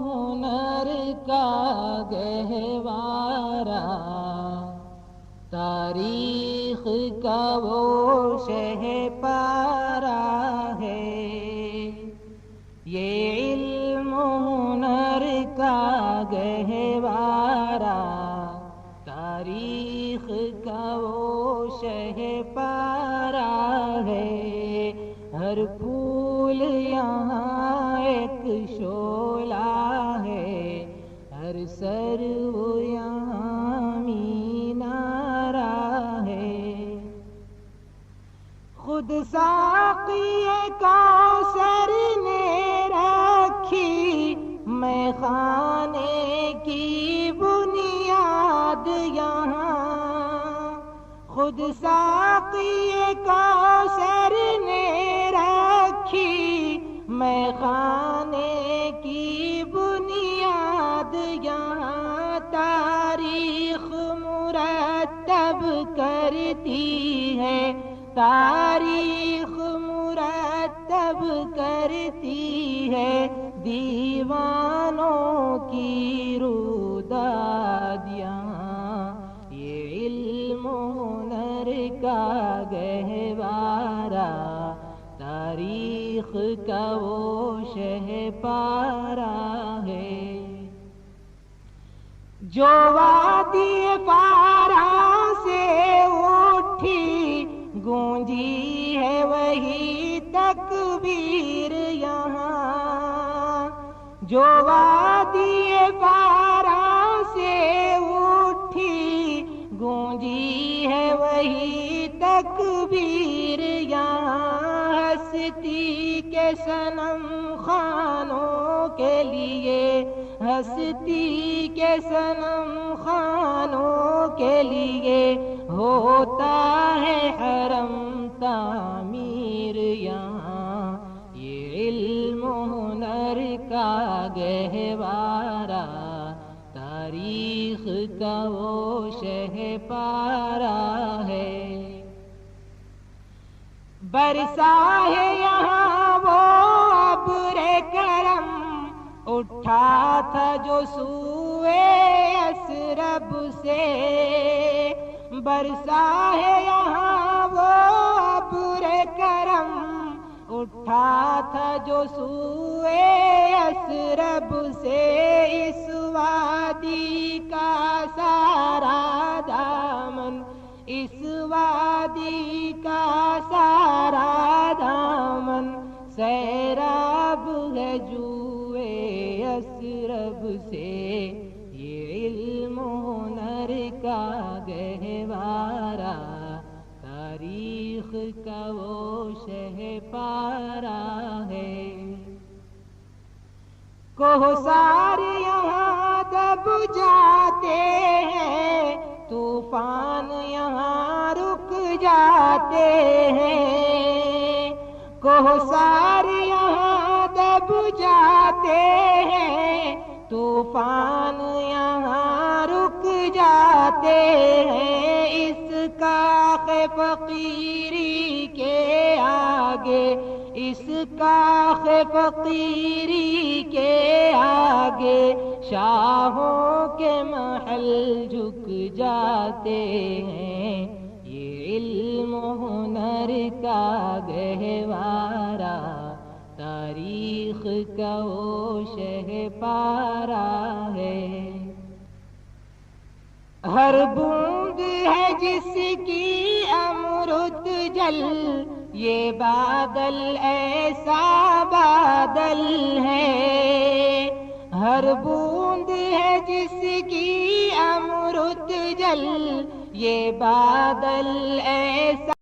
ہنر کا گہوارہ، تاریخ کا وہ شہ پارہ ہے۔ یہ علم ہنر کا گہوارہ، تاریخ کا وہ شہ پارہ ہے۔ ہر پھول یہاں ایک شعلہ ہے، ہر سرو یہاں مینارہ ہے۔ خود ساقی کوثر نے رکھی میں خانے کی بنیاد یہاں، خود ساقی کوثر نے رکھی میں خانے کی بنیاد یہاں۔ تاریخ مرتب کرتی ہے، تاریخ مرتب کرتی ہے دیوانوں کی روداد یہاں۔ یہ علم ہنر کا گہوارہ، تاریخ کا وہ شہ پارہ ہے۔ جو وادی پارہ سے اٹھی گونجی ہے وہی تکبیر یہاں، جو وادی پارہ سے اٹھی گونجی ہے وہی تکبیر یہاں۔ ہستی کے صنم خانوں کے لیے، ہستی کے صنم خانوں کے لیے ہوتا ہے حرم تعمیر یہاں۔ یہ علم ہنر کا گہوارہ، تاریخ کا وہ شہ پارہ ہے۔ برسا ہے یہاں وہ ابر کرم، اٹھا تھا جو سوئے یثرب سے۔ برسا ہے یہاں وہ ابر کرم، اٹھا تھا جو سوئے یثرب سے۔ اس وادی کا سارا دامن، اس وادی کا سارا دامن سیراب ہے جوئے یثرب سے۔ یہ علم ہنر کا گہوارہ، تاریخ کا وہ شہ پارہ ہے۔ کوثر یہاں دب جاتے ہیں، طوفان یہاں رک جاتے ہیں۔ کوثر یہاں دب جاتے ہیں، طوفان یہاں رک جاتے ہیں۔ اس کاخ فقیری کے آگے، اس کاخ فقیری کے آگے شاہوں کے محل جھک جاتے ہیں۔ یہ علم ہنر کا گہوارہ، تاریخ کا وہ شہ پارہ ہے۔ ہر بوند ہے جس کی امرت جل، یہ بادل ایسا بادل ہے۔ ہر بوند ہے جس کی امرت جل، یہ بادل ایسا